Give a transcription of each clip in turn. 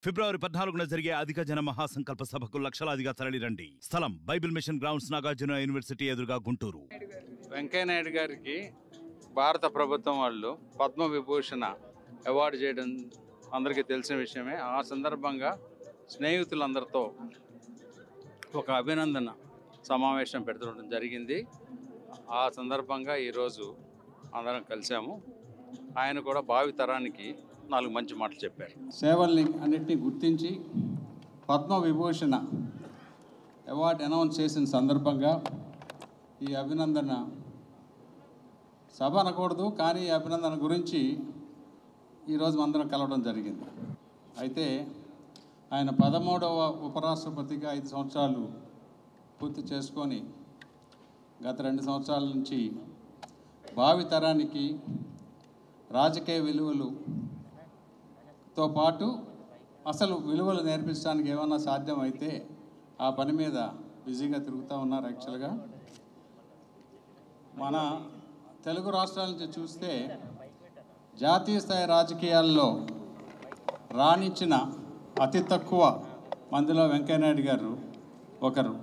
ఫిబ్రవరి 14న జరిగే అధిక జన మహాసంకల్ప సభకు లక్షలాదిగా తరలిరండి. స్థలం Bible machine grounds, Nagarjuna university ఎదురుగా, గుంటూరు. వెంకయ్యనాయుడు గారికి భారత ప్రభుత్వం వాళ్ళు పద్మ విభూషణ అవార్డు చేయడం అందరికీ తెలిసిన విషయమే. ఆ సందర్భంగా స్నేహితులందరితో ఒక అభినందన సమావేశం పెడుతుండడం జరిగింది. ఆ సందర్భంగా ఈరోజు అందరం కలిసాము. ఆయన కూడా భావి తరానికి 4 మంచి మాటలు చెప్పారు. సేవల్ని అన్నింటినీ గుర్తించి పద్మ విభూషణ అవార్డు అనౌన్స్ చేసిన సందర్భంగా ఈ అభినందన సభ అనకూడదు, కానీ ఈ అభినందన గురించి ఈరోజు అందరం కలవడం జరిగింది. అయితే ఆయన 13వ ఉపరాష్ట్రపతిగా 5 సంవత్సరాలు పూర్తి చేసుకొని గత 2 సంవత్సరాల నుంచి భావి తరానికి రాజకీయ విలువలుతో పాటు అసలు విలువలు నేర్పించడానికి ఏమన్నా సాధ్యమైతే ఆ పని మీద బిజీగా తిరుగుతూ ఉన్నారు. యాక్చువల్గా మన తెలుగు రాష్ట్రాల నుంచి చూస్తే జాతీయ స్థాయి రాజకీయాల్లో రాణించిన అతి తక్కువ మందిలో వెంకయ్యనాయుడు గారు ఒకరు.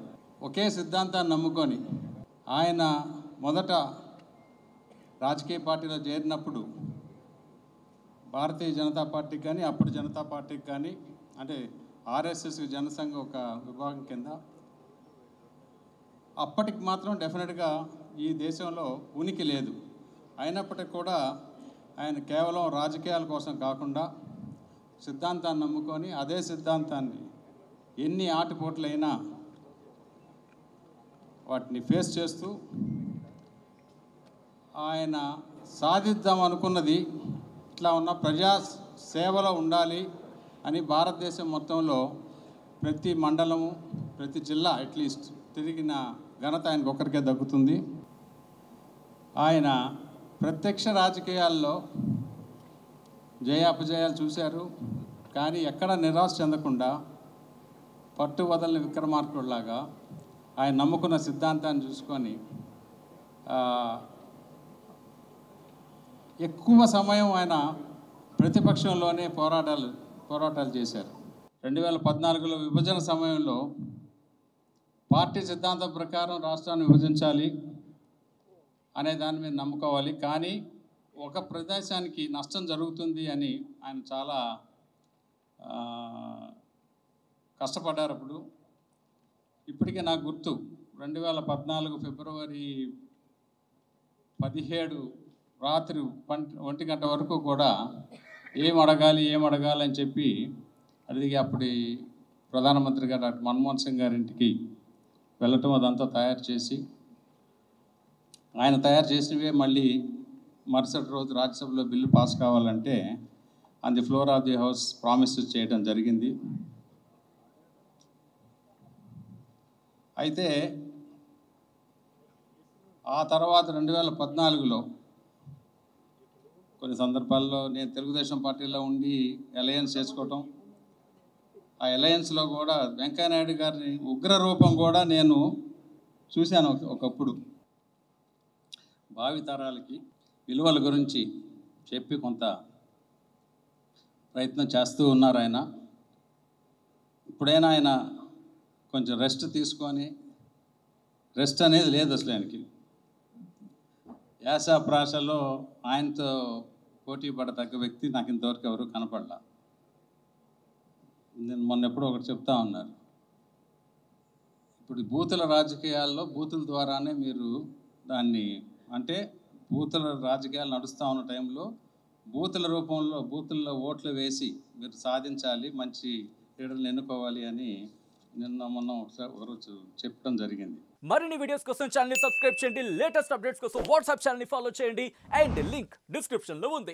ఒకే సిద్ధాంతాన్ని నమ్ముకొని ఆయన మొదట రాజకీయ పార్టీలో చేరినప్పుడు భారతీయ జనతా పార్టీకి కానీ, అప్పుడు జనతా పార్టీకి కానీ, అంటే ఆర్ఎస్ఎస్ జనసంఘ ఒక విభాగం కింద, అప్పటికి మాత్రం డెఫినెట్గా ఈ దేశంలో ఉనికి లేదు. అయినప్పటికీ కూడా ఆయన కేవలం రాజకీయాల కోసం కాకుండా సిద్ధాంతాన్ని నమ్ముకొని అదే సిద్ధాంతాన్ని ఎన్ని ఆటుపోట్లైనా వాటిని ఫేస్ చేస్తూ ఆయన సాధిద్దాం అనుకున్నది ఇట్లా ఉన్న ప్రజా సేవలో ఉండాలి అని భారతదేశం మొత్తంలో ప్రతి మండలము, ప్రతి జిల్లా అట్లీస్ట్ తిరిగిన ఘనత ఆయనకు ఒక్కరికే దక్కుతుంది. ఆయన ప్రత్యక్ష రాజకీయాల్లో జయాపజయాలు చూశారు, కానీ ఎక్కడ నిరాశ చెందకుండా పట్టు వదలని విక్రమార్కుడిలాగా ఆయన నమ్ముకున్న సిద్ధాంతాన్ని చూసుకొని ఎక్కువ సమయం ఆయన ప్రతిపక్షంలోనే పోరాటాలు చేశారు. 2014లో విభజన సమయంలో పార్టీ సిద్ధాంతం ప్రకారం రాష్ట్రాన్ని విభజించాలి అనే దాని మీద నమ్ముకోవాలి, కానీ ఒక ప్రదేశానికి నష్టం జరుగుతుంది అని ఆయన చాలా కష్టపడ్డారు. అప్పుడు ఇప్పటికే నాకు గుర్తు 2014 ఫిబ్రవరి 17 రాత్రి 1 గంట వరకు కూడా ఏం అడగాలి అని చెప్పి అడిగి అప్పటి ప్రధానమంత్రి గారు డాక్టర్ మన్మోహన్ సింగ్ గారింటికి వెళ్ళటం, అదంతా తయారు చేసి ఆయన తయారు చేసినవే మళ్ళీ మరుసటి రోజు రాజ్యసభలో బిల్లు పాస్ కావాలంటే on the floor of the house promise చేయడం జరిగింది. అయితే ఆ తర్వాత 2014లో కొన్ని సందర్భాల్లో నేను తెలుగుదేశం పార్టీలో ఉండి అలయన్స్ చేసుకోవటం, ఆ అలయన్స్లో కూడా వెంకయ్యనాయుడు గారిని ఉగ్ర రూపం కూడా నేను చూశాను ఒకప్పుడు. భావి తరాలకి విలువల గురించి చెప్పి కొంత ప్రయత్నం చేస్తూ ఉన్నారు ఆయన. ఇప్పుడైనా ఆయన కొంచెం రెస్ట్ తీసుకొని, రెస్ట్ అనేది లేదు అసలు ఆయనకి. యాస ప్రాసలో ఆయనతో పోటీ పడతగ్గ వ్యక్తి నాకు ఇంతవరకు ఎవరు కనపడలా. నేను మొన్న ఎప్పుడో ఒకటి చెప్తా ఉన్నారు, ఇప్పుడు బూతుల రాజకీయాల్లో బూతుల ద్వారానే మీరు దాన్ని, అంటే బూతుల రాజకీయాలు నడుస్తూ ఉన్న టైంలో బూతుల రూపంలో బూతుల్లో ఓట్లు వేసి మీరు సాధించాలి, మంచి లీడర్లు ఎన్నుకోవాలి అని మొన్న ఒకరోజు చెప్పడం జరిగింది. మరిన్ని వీడియోస్ కోసం ఛానల్ ని సబ్స్క్రైబ్ చేయండి, లేటెస్ట్ అప్డేట్స్ కోసం వాట్సాప్ ఛానల్ ని ఫాలో చేయండి, అండ్ లింక్ డిస్క్రిప్షన్ లో ఉంది.